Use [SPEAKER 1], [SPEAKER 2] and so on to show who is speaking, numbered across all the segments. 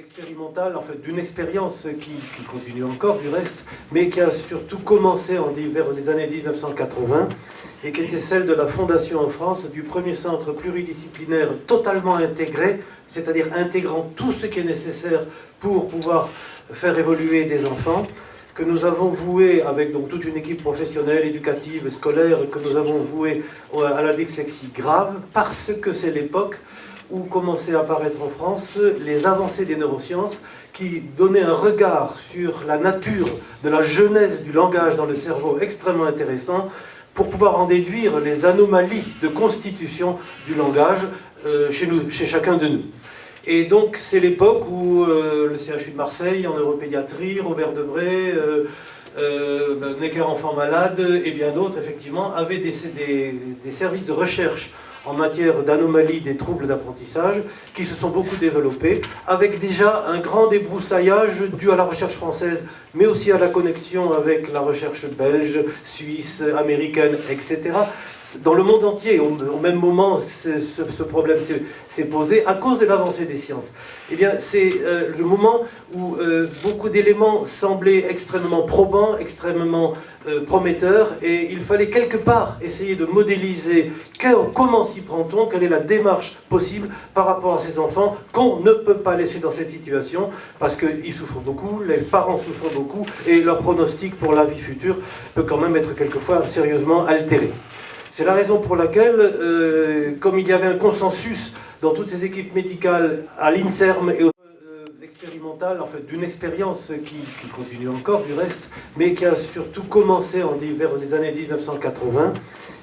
[SPEAKER 1] expérimental, en fait, d'une expérience qui continue encore du reste, mais qui a surtout commencé vers les années 1980 et qui était celle de la fondation en France du premier centre pluridisciplinaire totalement intégré, c'est-à-dire intégrant tout ce qui est nécessaire pour pouvoir faire évoluer des enfants, que nous avons voué avec donc toute une équipe professionnelle, éducative, scolaire, que nous avons voué à la dyslexie grave, parce que c'est l'époque où commençaient à apparaître en France les avancées des neurosciences qui donnaient un regard sur la nature de la genèse du langage dans le cerveau extrêmement intéressant pour pouvoir en déduire les anomalies de constitution du langage chez chacun de nous. Et donc c'est l'époque où le CHU de Marseille, en neuropédiatrie, Robert Debré, Necker Enfants Malades et bien d'autres, effectivement, avaient des services de recherche en matière d'anomalies des troubles d'apprentissage qui se sont beaucoup développés, avec déjà un grand débroussaillage dû à la recherche française, mais aussi à la connexion avec la recherche belge, suisse, américaine, etc. Dans le monde entier, au même moment, ce problème s'est posé à cause de l'avancée des sciences. Eh bien, c'est le moment où beaucoup d'éléments semblaient extrêmement probants, extrêmement prometteurs, et il fallait quelque part essayer de modéliser comment s'y prend-on, quelle est la démarche possible par rapport à ces enfants qu'on ne peut pas laisser dans cette situation, parce qu'ils souffrent beaucoup, les parents souffrent beaucoup, et leur pronostic pour la vie future peut quand même être quelquefois sérieusement altéré. C'est la raison pour laquelle, comme il y avait un consensus dans toutes ces équipes médicales, à l'INSERM et au expérimental, en fait, d'une expérience qui continue encore du reste, mais qui a surtout commencé vers les années 1980,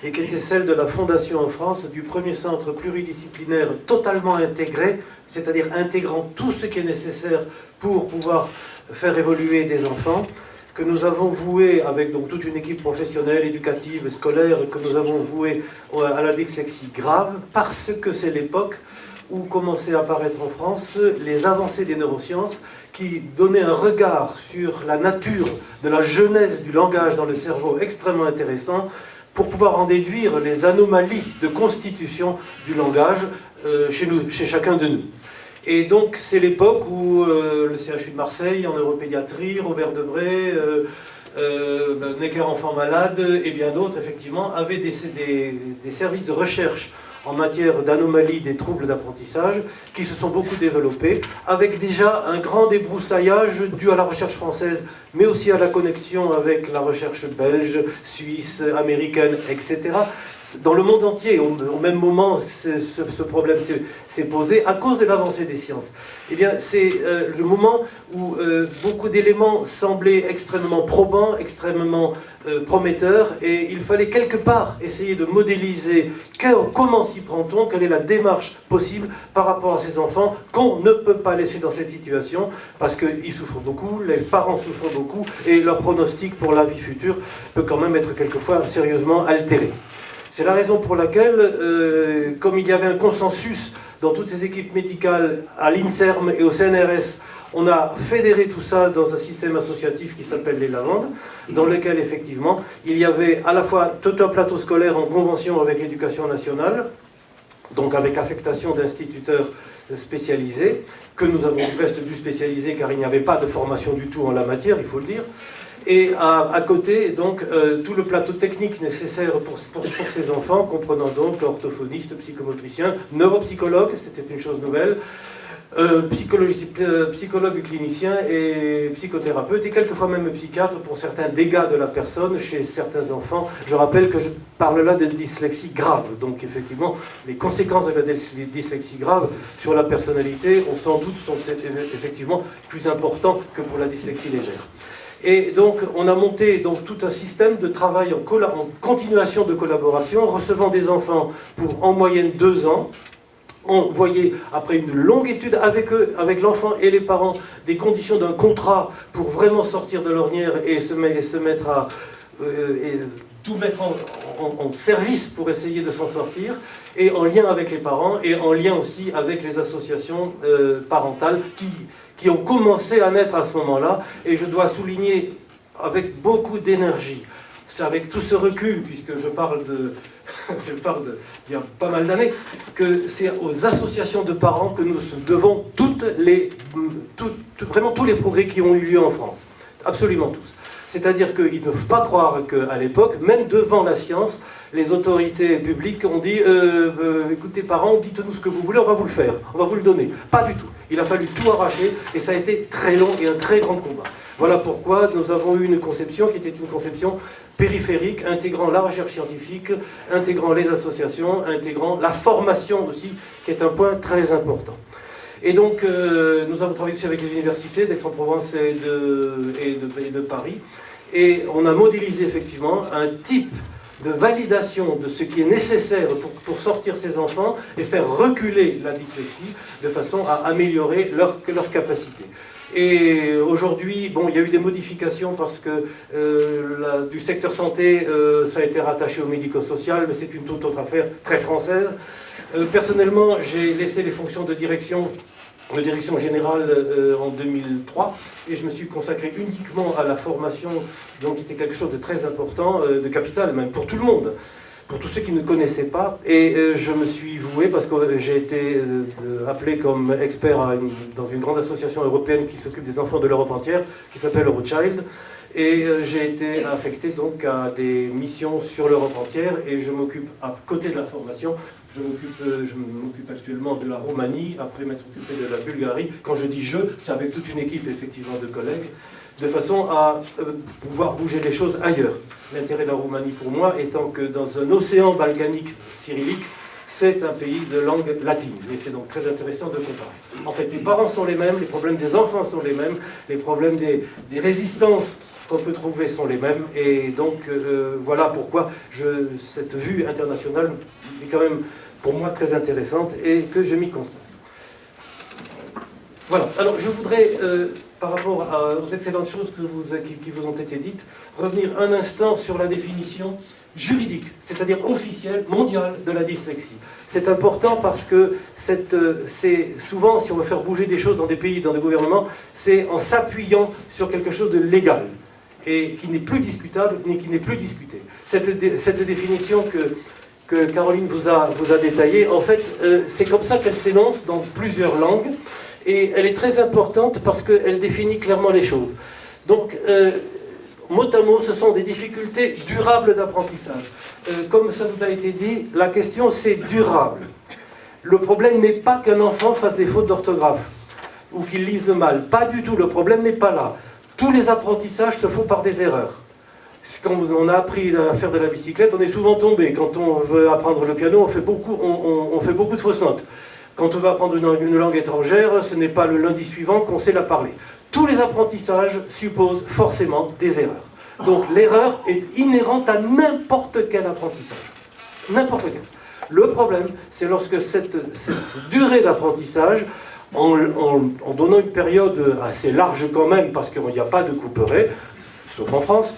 [SPEAKER 1] et qui était celle de la fondation en France du premier centre pluridisciplinaire totalement intégré, c'est-à-dire intégrant tout ce qui est nécessaire pour pouvoir faire évoluer des enfants, que nous avons voué avec donc toute une équipe professionnelle, éducative, scolaire, que nous avons voué à la dyslexie grave, parce que c'est l'époque où commençaient à apparaître en France les avancées des neurosciences qui donnaient un regard sur la nature de la genèse du langage dans le cerveau extrêmement intéressant pour pouvoir en déduire les anomalies de constitution du langage chez chacun de nous. Et donc c'est l'époque où le CHU de Marseille, en neuropédiatrie, Robert Debré, Necker Enfants Malades et bien d'autres, effectivement, avaient des services de recherche en matière d'anomalies des troubles d'apprentissage qui se sont beaucoup développés, avec déjà un grand débroussaillage dû à la recherche française, mais aussi à la connexion avec la recherche belge, suisse, américaine, etc. Dans le monde entier, au même moment, ce problème s'est posé à cause de l'avancée des sciences. Eh bien, c'est le moment où beaucoup d'éléments semblaient extrêmement probants, extrêmement prometteurs, et il fallait quelque part essayer de modéliser comment s'y prend-on, quelle est la démarche possible par rapport à ces enfants qu'on ne peut pas laisser dans cette situation, parce qu'ils souffrent beaucoup, les parents souffrent beaucoup, et leur pronostic pour la vie future peut quand même être quelquefois sérieusement altéré. C'est la raison pour laquelle, comme il y avait un consensus dans toutes ces équipes médicales, à l'INSERM et au CNRS, on a fédéré tout ça dans un système associatif qui s'appelle les Lavandes, dans lequel, effectivement, il y avait à la fois tout un plateau scolaire en convention avec l'éducation nationale, donc avec affectation d'instituteurs spécialisés, que nous avons presque dû spécialiser car il n'y avait pas de formation du tout en la matière, il faut le dire. Et à côté, donc, tout le plateau technique nécessaire pour ces enfants, comprenant donc orthophonistes, psychomotriciens, neuropsychologues, c'était une chose nouvelle, psychologues cliniciens et psychothérapeutes, et quelquefois même psychiatres pour certains dégâts de la personne chez certains enfants. Je rappelle que je parle là de dyslexie grave, donc effectivement, les conséquences de la dyslexie grave sur la personnalité sont effectivement plus importantes que pour la dyslexie légère. Et donc, on a monté donc, tout un système de travail en continuation de collaboration, recevant des enfants pour en moyenne 2 ans. On voyait, après une longue étude avec eux, avec l'enfant et les parents, des conditions d'un contrat pour vraiment sortir de l'ornière et se mettre à tout mettre en service pour essayer de s'en sortir, et en lien avec les parents, et en lien aussi avec les associations parentales qui ont commencé à naître à ce moment-là, et je dois souligner avec beaucoup d'énergie, c'est avec tout ce recul, puisque je parle d'il y a pas mal d'années, que c'est aux associations de parents que nous devons toutes les vraiment tous les progrès qui ont eu lieu en France. Absolument tous. C'est-à-dire qu'ils ne peuvent pas croire qu'à l'époque, même devant la science, les autorités publiques ont dit écoutez parents, dites-nous ce que vous voulez, on va vous le faire, on va vous le donner. Pas du tout. Il a fallu tout arracher et ça a été très long et un très grand combat. Voilà pourquoi nous avons eu une conception qui était une conception périphérique, intégrant la recherche scientifique, intégrant les associations, intégrant la formation aussi, qui est un point très important. Et donc, nous avons travaillé aussi avec les universités d'Aix-en-Provence et de Paris, et on a modélisé effectivement un type de validation de ce qui est nécessaire pour sortir ces enfants et faire reculer la dyslexie de façon à améliorer leur capacité. Et aujourd'hui, bon, il y a eu des modifications parce que du secteur santé, ça a été rattaché au médico-social, mais c'est une toute autre affaire très française. Personnellement, j'ai laissé les fonctions de direction générale en 2003 et je me suis consacré uniquement à la formation, donc qui était quelque chose de très important, de capital même pour tout le monde, pour tous ceux qui ne connaissaient pas. Et je me suis voué, parce que j'ai été appelé comme expert dans une grande association européenne qui s'occupe des enfants de l'Europe entière, qui s'appelle Eurochild. Et j'ai été affecté donc à des missions sur l'Europe entière et je m'occupe, à côté de la formation, je m'occupe actuellement de la Roumanie, après m'être occupé de la Bulgarie. Quand je dis je, c'est avec toute une équipe effectivement de collègues, de façon à pouvoir bouger les choses ailleurs. L'intérêt de la Roumanie pour moi étant que dans un océan balkanique cyrillique, c'est un pays de langue latine, et c'est donc très intéressant de comparer. En fait, les parents sont les mêmes, les problèmes des enfants sont les mêmes, les problèmes des résistances qu'on peut trouver sont les mêmes, et donc voilà pourquoi cette vue internationale est quand même pour moi très intéressante et que je m'y consacre. Voilà, alors je voudrais, par rapport aux excellentes choses qui vous ont été dites, revenir un instant sur la définition juridique, c'est-à-dire officielle, mondiale de la dyslexie. C'est important parce que c'est souvent, si on veut faire bouger des choses dans des pays, dans des gouvernements, c'est en s'appuyant sur quelque chose de légal et qui n'est plus discutable ni qui n'est plus discuté. Cette définition que Caroline vous a détaillée, en fait, c'est comme ça qu'elle s'énonce dans plusieurs langues et elle est très importante parce qu'elle définit clairement les choses. Donc, mot à mot, ce sont des difficultés durables d'apprentissage. Comme ça vous a été dit, la question c'est durable. Le problème n'est pas qu'un enfant fasse des fautes d'orthographe ou qu'il lise mal. Pas du tout, le problème n'est pas là. Tous les apprentissages se font par des erreurs. Quand on a appris à faire de la bicyclette, on est souvent tombé. Quand on veut apprendre le piano, on fait beaucoup de fausses notes. Quand on veut apprendre une langue étrangère, ce n'est pas le lundi suivant qu'on sait la parler. Tous les apprentissages supposent forcément des erreurs. Donc l'erreur est inhérente à n'importe quel apprentissage. N'importe quel. Le problème, c'est lorsque cette durée d'apprentissage, en donnant une période assez large quand même, parce qu'il n'y a pas de couperet, sauf en France,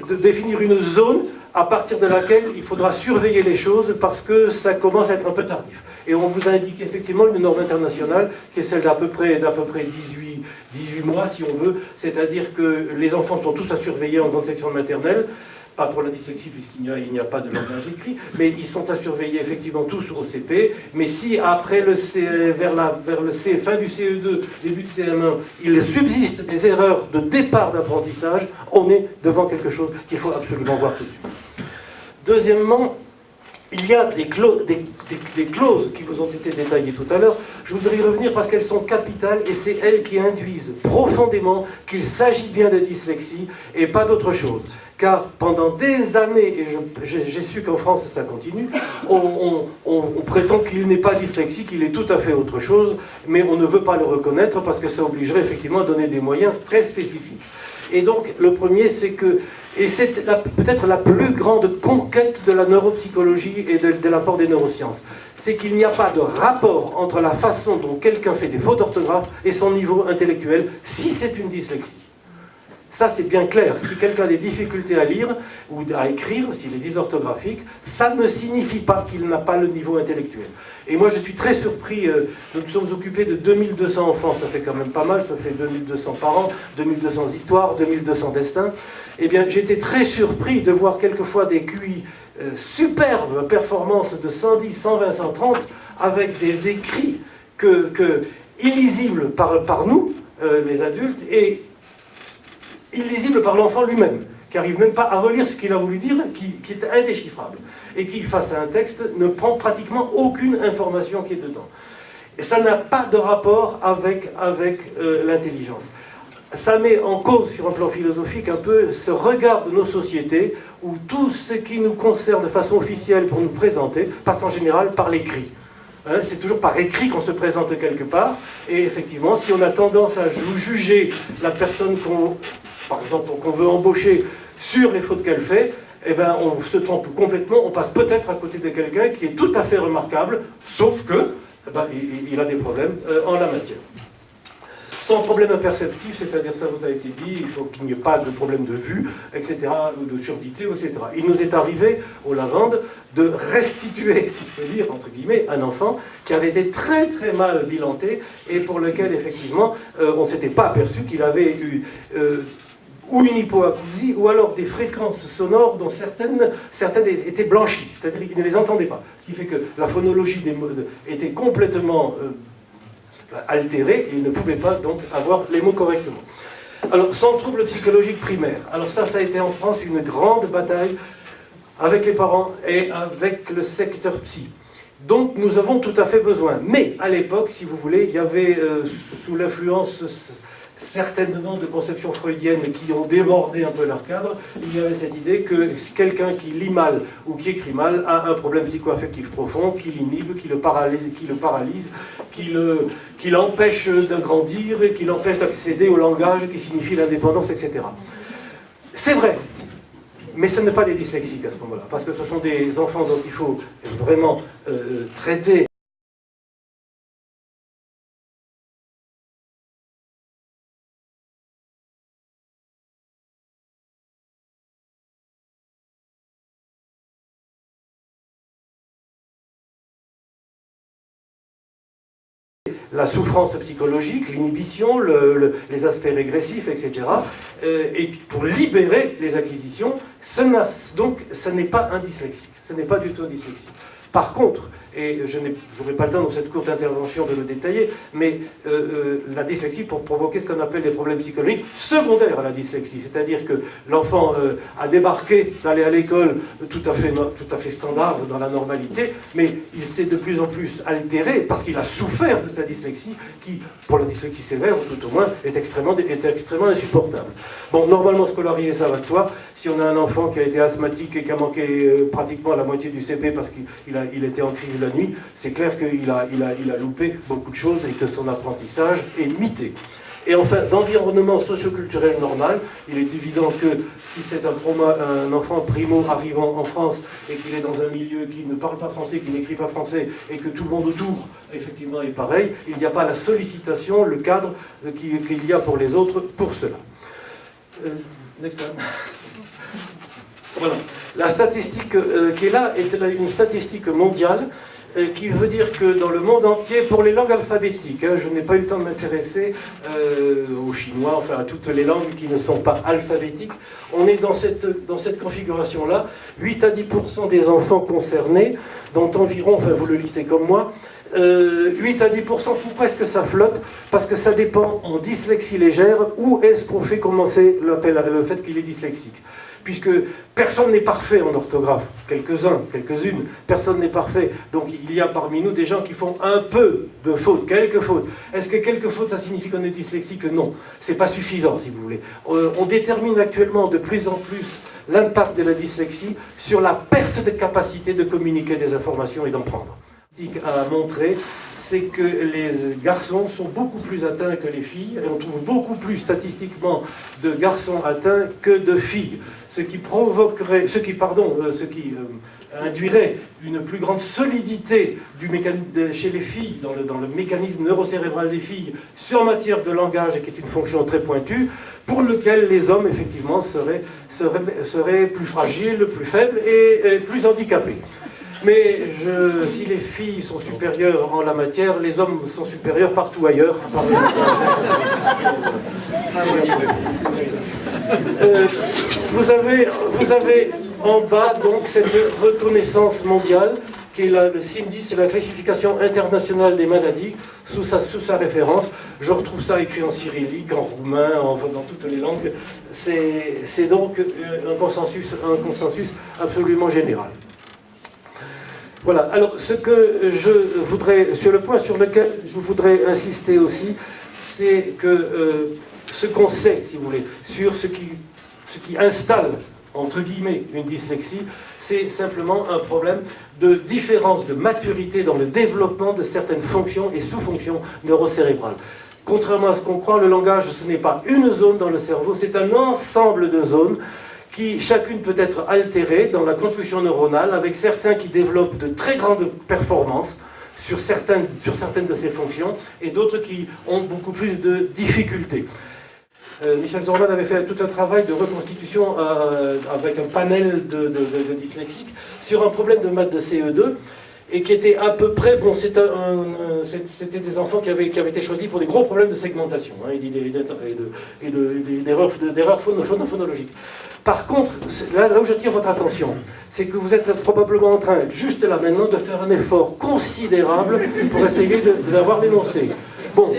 [SPEAKER 1] de définir une zone à partir de laquelle il faudra surveiller les choses parce que ça commence à être un peu tardif. Et on vous indique effectivement une norme internationale qui est celle d'à peu près 18 mois si on veut, c'est-à-dire que les enfants sont tous à surveiller en grande section maternelle, pas pour la dyslexie puisqu'il n'y a pas de langage écrit, mais ils sont à surveiller effectivement tous au CP, mais si après vers le fin du CE2, début de CM1, il subsiste des erreurs de départ d'apprentissage, on est devant quelque chose qu'il faut absolument voir tout de suite. Deuxièmement, il y a des clauses qui vous ont été détaillées tout à l'heure. Je voudrais y revenir parce qu'elles sont capitales et c'est elles qui induisent profondément qu'il s'agit bien de dyslexie et pas d'autre chose. Car pendant des années, et j'ai su qu'en France ça continue, on prétend qu'il n'est pas dyslexique, qu'il est tout à fait autre chose, mais on ne veut pas le reconnaître parce que ça obligerait effectivement à donner des moyens très spécifiques. Et donc le premier c'est que, et c'est peut-être la plus grande conquête de la neuropsychologie et de l'apport des neurosciences, c'est qu'il n'y a pas de rapport entre la façon dont quelqu'un fait des fautes d'orthographe et son niveau intellectuel, si c'est une dyslexie. Ça, c'est bien clair. Si quelqu'un a des difficultés à lire ou à écrire, s'il est dysorthographique, ça ne signifie pas qu'il n'a pas le niveau intellectuel. Et moi, je suis très surpris. Nous nous sommes occupés de 2200 enfants. Ça fait quand même pas mal. Ça fait 2200 par an, 2200 histoires, 2200 destins. Eh bien, j'étais très surpris de voir quelquefois des QI superbes, performances de 110, 120, 130, avec des écrits illisibles par nous, les adultes, et illisibles par l'enfant lui-même, qui n'arrive même pas à relire ce qu'il a voulu dire, qui est indéchiffrable, et qui, face à un texte, ne prend pratiquement aucune information qui est dedans. Et ça n'a pas de rapport avec l'intelligence. Ça met en cause, sur un plan philosophique, un peu ce regard de nos sociétés, où tout ce qui nous concerne de façon officielle pour nous présenter passe en général par l'écrit. Hein, c'est toujours par écrit qu'on se présente quelque part, et effectivement, si on a tendance à juger la personne par exemple, qu'on veut embaucher sur les fautes qu'elle fait, eh ben, on se trompe complètement, on passe peut-être à côté de quelqu'un qui est tout à fait remarquable, sauf que il a des problèmes en la matière. Sans problème imperceptif, c'est-à-dire, ça vous a été dit, il faut qu'il n'y ait pas de problème de vue, etc., ou de surdité, etc. Il nous est arrivé, au Lavande, de restituer, si je peux dire, entre guillemets, un enfant qui avait été très très mal bilanté, et pour lequel, effectivement, on ne s'était pas aperçu qu'il avait eu ou une hypoacousie, ou alors des fréquences sonores dont certaines étaient blanchies, c'est-à-dire qu'il ne les entendait pas. Ce qui fait que la phonologie des mots était complètement altérée, et il ne pouvait pas donc avoir les mots correctement. Alors, sans trouble psychologique primaire. Alors ça a été en France une grande bataille avec les parents et avec le secteur psy. Donc nous avons tout à fait besoin. Mais à l'époque, si vous voulez, il y avait, sous l'influence certainement de conceptions freudiennes qui ont débordé un peu leur cadre, il y avait cette idée que quelqu'un qui lit mal ou qui écrit mal a un problème psycho-affectif profond, qui l'inhibe, qui le paralyse, qui l'empêche de grandir, et qui l'empêche d'accéder au langage qui signifie l'indépendance, etc. C'est vrai, mais ce n'est pas des dyslexiques à ce moment-là, parce que ce sont des enfants dont il faut vraiment traiter la souffrance psychologique, l'inhibition, les aspects régressifs, etc. Et pour libérer les acquisitions, donc ce n'est pas un dyslexique, ce n'est pas du tout un dyslexique. Par contre, et je n'aurai pas le temps dans cette courte intervention de le détailler, mais la dyslexie pour provoquer ce qu'on appelle des problèmes psychologiques secondaires à la dyslexie, c'est-à-dire que l'enfant a débarqué d'aller à l'école tout à fait standard dans la normalité, mais il s'est de plus en plus altéré parce qu'il a souffert de sa dyslexie, qui, pour la dyslexie sévère, tout au moins, est extrêmement insupportable. Bon, normalement scolarisé, ça va de soi. Si on a un enfant qui a été asthmatique et qui a manqué pratiquement la moitié du CP parce qu'il était en crise la nuit, c'est clair qu'il a loupé beaucoup de choses et que son apprentissage est mité. Et enfin, d'environnement socioculturel normal, il est évident que si c'est un enfant primo arrivant en France et qu'il est dans un milieu qui ne parle pas français, qui n'écrit pas français, et que tout le monde autour, effectivement, est pareil, il n'y a pas la sollicitation, le cadre qu'il y a pour les autres pour cela. Next time. Voilà. La statistique qui est là est une statistique mondiale qui veut dire que dans le monde entier, pour les langues alphabétiques, je n'ai pas eu le temps de m'intéresser au chinois, enfin à toutes les langues qui ne sont pas alphabétiques, on est dans cette configuration-là, 8 à 10% des enfants concernés, dont environ, enfin vous le lisez comme moi, 8 à 10%, faut presque ça flotte, parce que ça dépend en dyslexie légère, où est-ce qu'on fait commencer le fait qu'il est dyslexique. Puisque personne n'est parfait en orthographe, quelques-uns, quelques-unes, personne n'est parfait. Donc il y a parmi nous des gens qui font un peu de fautes, quelques fautes. Est-ce que quelques fautes, ça signifie qu'on est dyslexique? Non, c'est pas suffisant, si vous voulez. On détermine actuellement de plus en plus l'impact de la dyslexie sur la perte de capacité de communiquer des informations et d'en prendre. A montré, c'est que les garçons sont beaucoup plus atteints que les filles, et on trouve beaucoup plus statistiquement de garçons atteints que de filles. Ce qui induirait une plus grande solidité chez les filles, dans le mécanisme neurocérébral des filles, en matière de langage, et qui est une fonction très pointue, pour lequel les hommes, effectivement, seraient plus fragiles, plus faibles et plus handicapés. Mais si les filles sont supérieures en la matière, les hommes sont supérieurs partout ailleurs. Vous avez en bas donc cette reconnaissance mondiale qui est le CIMDI, c'est la classification internationale des maladies, sous sa référence. Je retrouve ça écrit en cyrillique, en roumain, dans toutes les langues. C'est donc un consensus absolument général. Voilà, alors ce que je voudrais, sur le point sur lequel je voudrais insister aussi, c'est que ce qu'on sait, si vous voulez, sur ce qui installe, entre guillemets, une dyslexie, c'est simplement un problème de différence de maturité dans le développement de certaines fonctions et sous-fonctions neurocérébrales. Contrairement à ce qu'on croit, le langage, ce n'est pas une zone dans le cerveau, c'est un ensemble de zones qui chacune peut être altérée dans la construction neuronale, avec certains qui développent de très grandes performances sur certaines de ces fonctions, et d'autres qui ont beaucoup plus de difficultés. Michel Zorman avait fait tout un travail de reconstitution avec un panel de dyslexiques sur un problème de maths de CE2, et qui était à peu près, bon, c'était des enfants qui avaient été choisis pour des gros problèmes de segmentation, hein, et d'erreurs phonologiques. Par contre, là où j'attire votre attention, c'est que vous êtes probablement en train, juste là maintenant, de faire un effort considérable pour essayer d'avoir l'énoncé. Bon,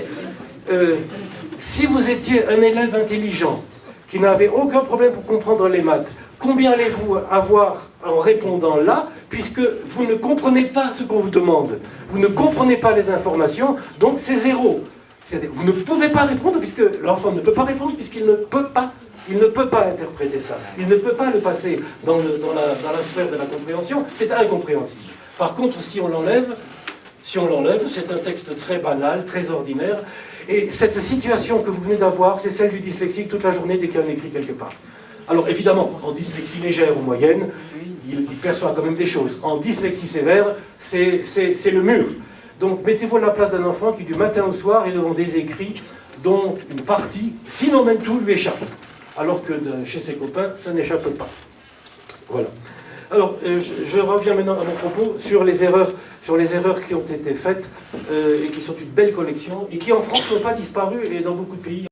[SPEAKER 1] si vous étiez un élève intelligent, qui n'avait aucun problème pour comprendre les maths, combien allez-vous avoir en répondant là, puisque vous ne comprenez pas ce qu'on vous demande, vous ne comprenez pas les informations, donc c'est zéro. Vous ne pouvez pas répondre, puisque l'enfant ne peut pas répondre, puisqu'il ne peut pas. Il ne peut pas interpréter ça. Il ne peut pas le passer dans la sphère de la compréhension. C'est incompréhensible. Par contre, si on l'enlève, c'est un texte très banal, très ordinaire. Et cette situation que vous venez d'avoir, c'est celle du dyslexique toute la journée dès qu'il y a un écrit quelque part. Alors évidemment, en dyslexie légère ou moyenne, il perçoit quand même des choses. En dyslexie sévère, c'est le mur. Donc mettez-vous à la place d'un enfant qui du matin au soir est devant des écrits dont une partie, sinon même tout, lui échappe. Alors que chez ses copains, ça n'échappe pas. Voilà. Alors, je reviens maintenant à mon propos sur les erreurs qui ont été faites et qui sont une belle collection et qui en France n'ont pas disparu et dans beaucoup de pays.